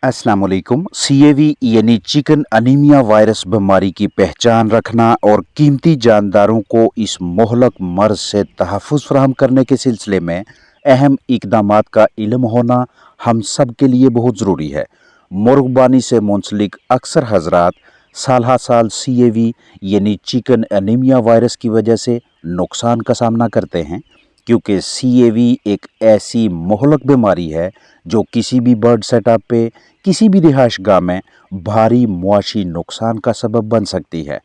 अस्सलाम वालेकुम। सीएवी यानी चिकन अनीमिया वायरस बीमारी की पहचान रखना और कीमती जानदारों को इस मोहलक मर्ज से तहफ़्फ़ुज़ फ़राहम करने के सिलसिले में अहम इक़दामात का इल्म होना हम सब के लिए बहुत ज़रूरी है। मुर्ग़बानी से मुंसलिक अक्सर हज़रात साल साल सीएवी यानी चिकन अनीमिया वायरस की वजह से नुकसान का सामना करते हैं, क्योंकि सीएवी एक ऐसी मोहलक बीमारी है जो किसी भी बर्ड सेटअप पे, किसी भी रिहाइशगाह में भारी मुआशी नुकसान का सबब बन सकती है।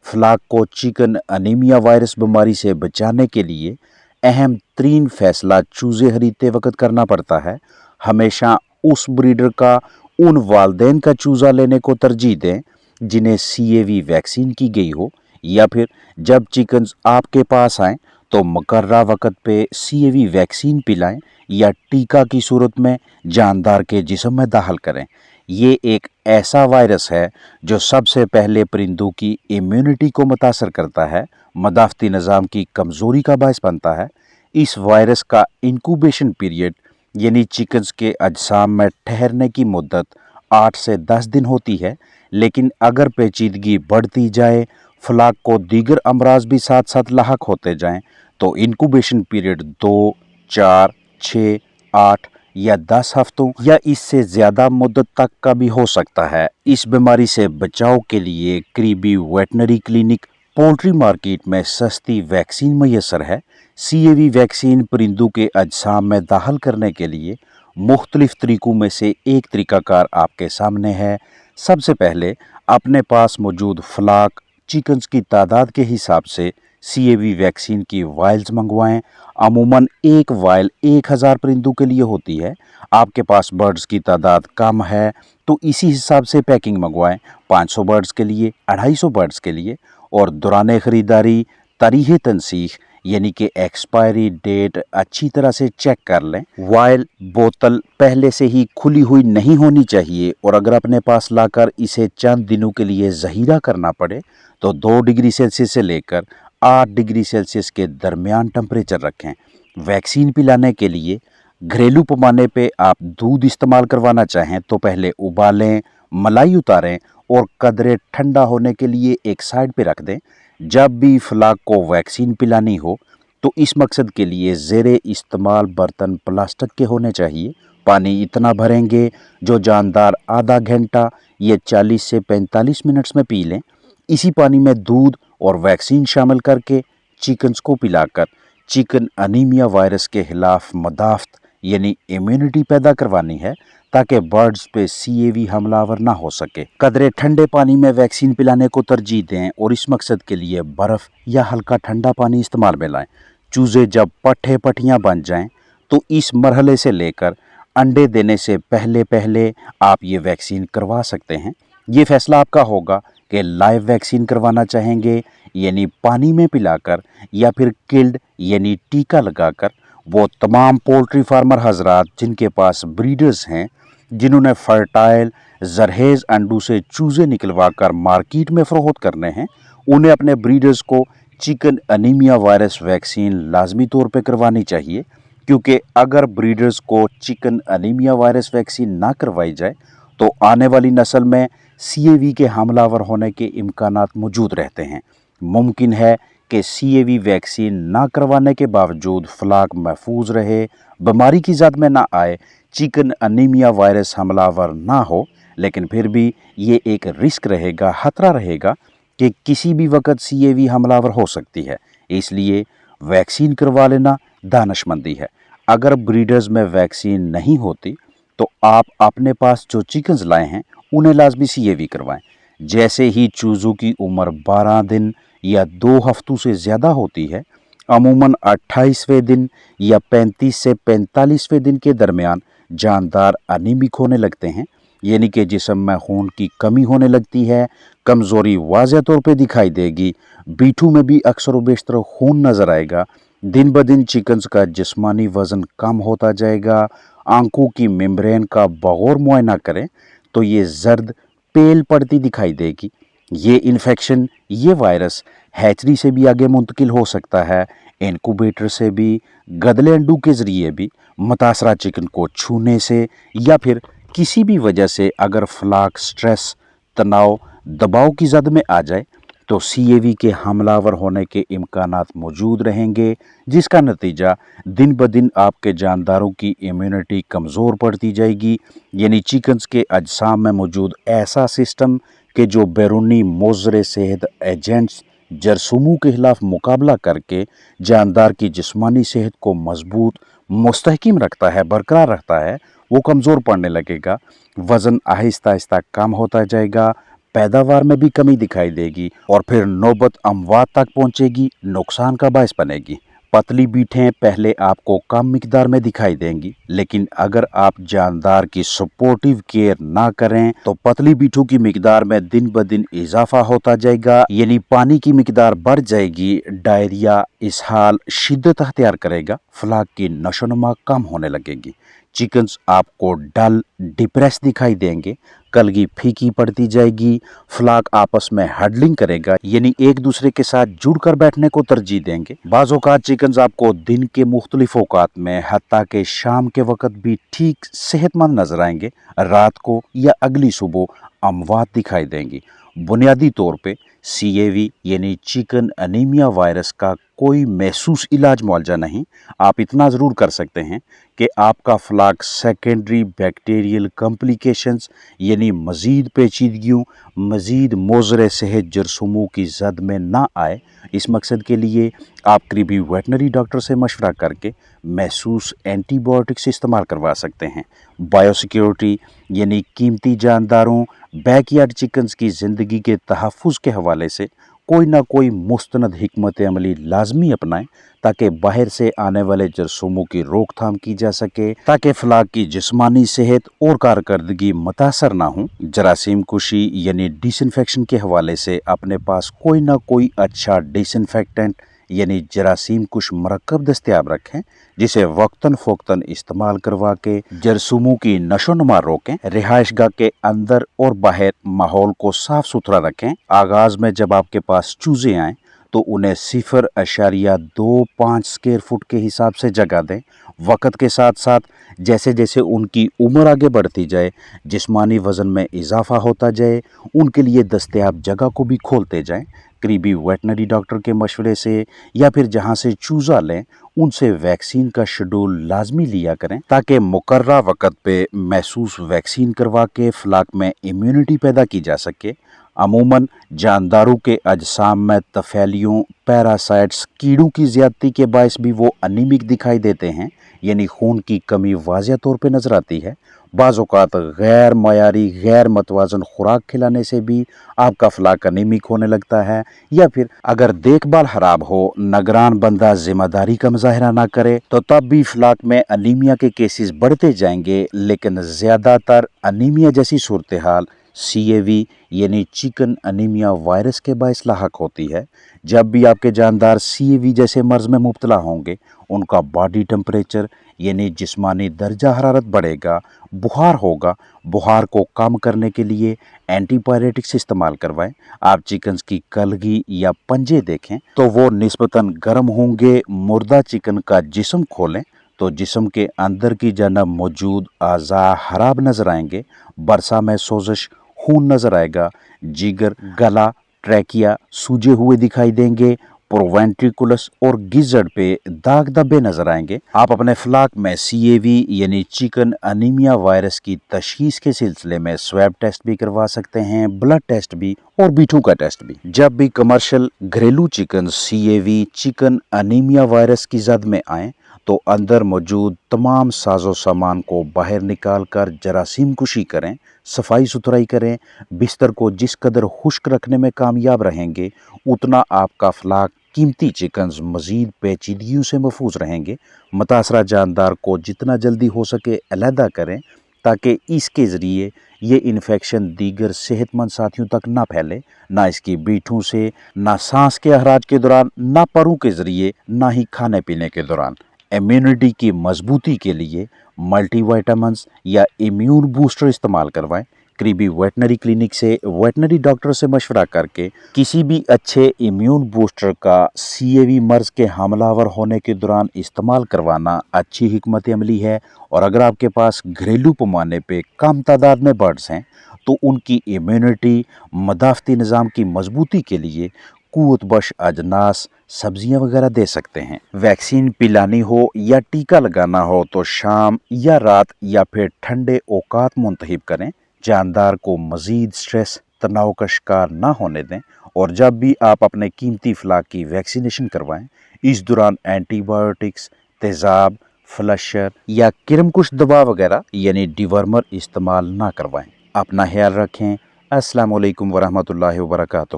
फ्लाक को चिकन अनीमिया वायरस बीमारी से बचाने के लिए अहम तरीन फैसला चूज़े खरीदते वक्त करना पड़ता है। हमेशा उस ब्रीडर का उन वालदेन का चूज़ा लेने को तरजीह दें जिन्हें सीएवी वैक्सीन की गई हो, या फिर जब चिकन्स आपके पास आएँ तो मुकर्रा वक़्त पे सीएवी वैक्सीन पिलाएं या टीका की सूरत में जानदार के जिस्म में दाखिल करें। ये एक ऐसा वायरस है जो सबसे पहले परिंदों की इम्यूनिटी को मुतासर करता है, मदाफ़ती निज़ाम की कमज़ोरी का बायस बनता है। इस वायरस का इंक्यूबेशन पीरियड यानी चिकन्स के अजसाम में ठहरने की मुद्दत 8 से 10 दिन होती है, लेकिन अगर पेचीदगी बढ़ती जाए, फ्लाक को दीगर अमराज भी साथ साथ लाहक होते जाएं, तो इंक्यूबेशन पीरियड 2, 4, 6, 8 या 10 हफ्तों या इससे ज़्यादा मुद्दत तक का भी हो सकता है। इस बीमारी से बचाव के लिए करीबी वेटनरी क्लिनिक, पोल्ट्री मार्केट में सस्ती वैक्सीन मैसर है। सीएवी वैक्सीन परिंदों के अजसाम में दाखिल करने के लिए मुख्तलिफ तरीक़ों में से एक तरीक़ाकार आपके सामने है। सबसे पहले अपने पास मौजूद फ्लाक चिकन्स की तादाद के हिसाब से सीएवी वैक्सीन की वायल्स मंगवाएं। अमूमन एक वायल 1000 परिंदों के लिए होती है। आपके पास बर्ड्स की तादाद कम है तो इसी हिसाब से पैकिंग मंगवाएं। 500 बर्ड्स के लिए, 250 बर्ड्स के लिए। और दौरान ख़रीदारी तारीख़ तनसीख यानी कि एक्सपायरी डेट अच्छी तरह से चेक कर लें। वायल बोतल पहले से ही खुली हुई नहीं होनी चाहिए, और अगर अपने पास लाकर इसे चंद दिनों के लिए ज़हीरा करना पड़े तो 2 डिग्री सेल्सियस से लेकर 8 डिग्री सेल्सियस के दरमियान टेम्परेचर रखें। वैक्सीन पिलाने के लिए घरेलू पैमाने पे आप दूध इस्तेमाल करवाना चाहें तो पहले उबालें, मलाई उतारें और कदरे ठंडा होने के लिए एक साइड पे रख दें। जब भी फ्लाक को वैक्सीन पिलानी हो तो इस मकसद के लिए ज़ेरे इस्तेमाल बर्तन प्लास्टिक के होने चाहिए। पानी इतना भरेंगे जो जानदार आधा घंटा या 40 से 45 मिनट्स में पी लें। इसी पानी में दूध और वैक्सीन शामिल करके चिकन्स को पिलाकर चिकन अनीमिया वायरस के खिलाफ मदाफ़त यानी इम्यूनिटी पैदा करवानी है, ताकि बर्ड्स पे सीएवी हमलावर ना हो सके। कदरे ठंडे पानी में वैक्सीन पिलाने को तरजीह दें और इस मकसद के लिए बर्फ़ या हल्का ठंडा पानी इस्तेमाल में लाएं। चूज़े जब पट्ठे पट्टियाँ बन जाएं तो इस मरहले से लेकर अंडे देने से पहले पहले आप ये वैक्सीन करवा सकते हैं। ये फ़ैसला आपका होगा कि लाइव वैक्सीन करवाना चाहेंगे यानी पानी में पिलाकर, या फिर किल्ड यानी टीका लगाकर। वो तमाम पोल्ट्री फार्मर हजरात जिनके पास ब्रीडर्स हैं, जिन्होंने फर्टाइल जरहेज़ अंडों से चूज़े निकलवा कर मार्केट में फ़रोख्त करने हैं, उन्हें अपने ब्रीडर्स को चिकन अनीमिया वायरस वैक्सीन लाजमी तौर पे करवानी चाहिए, क्योंकि अगर ब्रीडर्स को चिकन अनीमिया वायरस वैक्सीन ना करवाई जाए तो आने वाली नस्ल में सीएवी के हमलावर होने के इम्कानात मौजूद रहते हैं। मुमकिन है कि सीएवी वैक्सीन ना करवाने के बावजूद फ्लाक महफूज रहे, बीमारी की जद में ना आए, चिकन अनीमिया वायरस हमलावर ना हो, लेकिन फिर भी ये एक रिस्क रहेगा, खतरा रहेगा कि किसी भी वक्त सीएवी हमलावर हो सकती है। इसलिए वैक्सीन करवा लेना दानिशमंदी है। अगर ब्रीडर्स में वैक्सीन नहीं होती तो आप अपने पास जो चिकन्स लाए हैं उन्हें लाजमी सीएवी करवाएं। जैसे ही चूज़ों की उम्र 12 दिन या 2 हफ्तों से ज़्यादा होती है, अमूमन 28वें दिन या 35 से 45वें दिन के दरमियान जानदार अनीमिक होने लगते हैं, यानी कि जिस्म में खून की कमी होने लगती है। कमज़ोरी वाज़ेह तौर पे दिखाई देगी। बीठू में भी अक्सर व बेशतर खून नज़र आएगा। दिन ब दिन चिकन्स का जिस्मानी वज़न कम होता जाएगा। आंखों की मेम्ब्रेन का बगौर मुआयना करें तो ये जर्द पेल पड़ती दिखाई देगी। ये इन्फेक्शन, ये वायरस हैचरी से भी आगे मुंतकिल हो सकता है, इनक्यूबेटर से भी, गदले अंडों के ज़रिए भी, मुतासरा चिकन को छूने से, या फिर किसी भी वजह से अगर फ्लाक स्ट्रेस, तनाव, दबाव की जद में आ जाए तो सीएवी के हमलावर होने के इम्कानात मौजूद रहेंगे, जिसका नतीजा दिन ब दिन आपके जानदारों की इम्यूनिटी कमज़ोर पड़ती जाएगी। यानी चिकन्स के अजसाम में मौजूद ऐसा सिस्टम कि जो बैरूनी मोज़रे सेहत एजेंट्स जरसूमों के खिलाफ मुकाबला करके जानदार की जिस्मानी सेहत को मजबूत मुस्तहकम रखता है, बरकरार रखता है, वो कमज़ोर पड़ने लगेगा। वज़न आहिस्ता आहिस्ता कम होता जाएगा, पैदावार में भी कमी दिखाई देगी और फिर नौबत अमवात तक पहुंचेगी, नुकसान का बायस बनेगी। पतली बीटें पहले आपको कम मिकदार में दिखाई देंगी, लेकिन अगर आप जानदार की सपोर्टिव केयर ना करें तो पतली बीटों की मिकदार में दिन ब दिन इजाफा होता जाएगा। यानी पानी की मिकदार बढ़ जाएगी, डायरिया, इसहाल शिद्दत अख्तियार करेगा, फ्लाक की नशोनुमा कम होने लगेगी। चिकन्स आपको डल, डिप्रेस दिखाई देंगे, कलगी फीकी पड़ती जाएगी, फ्लाक आपस में हडलिंग करेगा, यानी एक दूसरे के साथ जुड़कर बैठने को तरजीह देंगे। बाज़ औक़ात चिकन्स आपको दिन के मुख्तलिफ औक़ात में हत्ता के शाम के वक़्त भी ठीक सेहतमंद नजर आएंगे, रात को या अगली सुबह अमवात दिखाई देंगी। बुनियादी तौर पे सीएवी यानी चिकन अनीमिया वायरस का कोई महसूस इलाज मुआवजा नहीं। आप इतना ज़रूर कर सकते हैं कि आपका फ्लाक सेकेंडरी बैक्टीरियल कॉम्प्लिकेशंस यानी मज़ीद पेचीदगियों, मज़ीद मोज़रे सेहत जरसूमों की जद में ना आए, इस मकसद के लिए आप करीबी वेटनरी डॉक्टर से मशवरा करके महसूस एंटीबायोटिक्स इस्तेमाल करवा सकते हैं। बायोसिक्योरिटी यानी कीमती जानदारों, बैकयार्ड चिकन्स की ज़िंदगी के तहफ़्फ़ुज़ के हवाले से कोई ना कोई मुस्तनद हिकमत अमली लाजमी अपनाएं ताकि बाहर से आने वाले जरसूमों की रोकथाम की जा सके, ताकि फ्लाक की जिस्मानी सेहत और कारकर्दगी मुतासर ना हो। जरासीम कुशी यानी डिसइंफेक्शन के हवाले से अपने पास कोई ना कोई अच्छा डिसइंफेक्टेंट यानी जरासीम कुश मरकब दस्तयाब रखें, जिसे वक्तन फ़ोक्तन इस्तेमाल करवा के जरसूमों की नशोनुमा रोकें। रिहाइशगाह के अंदर और बाहर माहौल को साफ सुथरा रखें। आगाज़ में जब आपके पास चूज़े आएँ तो उन्हें 0.25 स्क्वायर फुट के हिसाब से जगह दें। वक़्त के साथ साथ जैसे जैसे उनकी उम्र आगे बढ़ती जाए, जिस्मानी वज़न में इजाफा होता जाए, उनके लिए दस्तयाब जगह को भी खोलते जाएं। करीबी वेटनरी डॉक्टर के मशवरे से या फिर जहां से चूज़ा लें, उनसे वैक्सीन का शेड्यूल लाजमी लिया करें ताकि मुकर्रा वक़्त पे महसूस वैक्सीन करवा के फ्लाक में इम्यूनिटी पैदा की जा सके। अमूमन जानदारों के अजसाम में तफैलियों, पैरासाइट्स, कीड़ों की ज़्यादती के बायस भी वो अनीमिक दिखाई देते हैं, यानी खून की कमी वाज़िह तौर पे नज़र आती है। बाज़ औक़ात गैर मयारी, गैर मतवाज़न खुराक खिलाने से भी आपका फ्लाक अनीमिक होने लगता है, या फिर अगर देखभाल खराब हो, निगरान बंदा जिम्मेदारी का मुजाहरा ना करे तो तब भी फ्लाक में अनीमिया के केसेस बढ़ते जाएंगे। लेकिन ज़्यादातर अनीमिया जैसी सूरत हाल सीएवी यानी चिकन अनीमिया वायरस के बायस लाहक होती है। जब भी आपके जानदार सीएवी जैसे मर्ज में मुब्तला होंगे, उनका बॉडी टेम्परेचर यानी जिस्मानी दर्जा हरारत बढ़ेगा, बुखार होगा। बुखार को कम करने के लिए एंटीपायरेटिक्स इस्तेमाल करवाएं। आप चिकन्स की कलगी या पंजे देखें तो वो निस्बतन गर्म होंगे। मुर्दा चिकन का जिस्म खोलें तो जिस्म के अंदर की जानब मौजूद आज़ा खराब नजर आएंगे। बरसा में सोजिश, खून नजर आएगा। जिगर, गला, ट्रैकिया सूजे हुए दिखाई देंगे। प्रोवेंट्रिकुलस और गिज़र्ड पे दाग धब्बे नजर आएंगे। आप अपने फ्लाक में सीएवी यानी चिकन अनीमिया वायरस की तशखीस के सिलसिले में स्वैब टेस्ट भी करवा सकते हैं, ब्लड टेस्ट भी और बीटू का टेस्ट भी। जब भी कमर्शियल घरेलू चिकन सीएवी चिकन अनीमिया वायरस की जद में आए तो अंदर मौजूद तमाम साजो सामान को बाहर निकाल कर जरासीम कुशी करें, सफाई सुथराई करें। बिस्तर को जिस कदर खुश्क रखने में कामयाब रहेंगे, उतना आपका फ्लाक कीमती चिकन्स मज़ीद पेचीदगियों से महफूज रहेंगे। मुतासरा जानदार को जितना जल्दी हो सके अलहदा करें ताकि इसके ज़रिए ये इन्फेक्शन दीगर सेहतमंद साथियों तक ना फैले, ना इसकी बीठों से, ना सांस के अखराज के दौरान, ना परों के ज़रिए, ना ही खाने पीने के दौरान। इम्यूनिटी की मजबूती के लिए मल्टीविटामिन्स या इम्यून बूस्टर इस्तेमाल करवाएं। قریبی ویٹنری کلینک سے ویٹنری ڈاکٹر سے مشورہ کر کے کسی بھی اچھے امیون بوسٹر کا سی اے وی مرض کے حاملہ آور ہونے کے دوران استعمال کروانا اچھی حکمت عملی ہے۔ اور اگر آپ کے پاس گھریلو پیمانے پہ کم تعداد میں برڈز ہیں تو ان کی امیونٹی مدافعتی نظام کی مضبوطی کے لیے قوت بخش اجناس سبزیاں وغیرہ دے سکتے ہیں۔ ویکسین پلانی ہو یا ٹیکہ لگانا ہو تو شام یا رات یا پھر ٹھنڈے اوقات منتخب کریں۔ جاندار کو مزید سٹریس تناؤ کا شکار نہ ہونے دیں، اور جب بھی آپ اپنے قیمتی فلاک کی ویکسینیشن کروائیں اس دوران اینٹی بائیوٹکس، تیزاب، فلشر یا کرم کش دوا وغیرہ یعنی ڈیورمر استعمال نہ کروائیں۔ اپنا خیال رکھیں۔ السلام علیکم ورحمۃ اللہ وبرکاتہ۔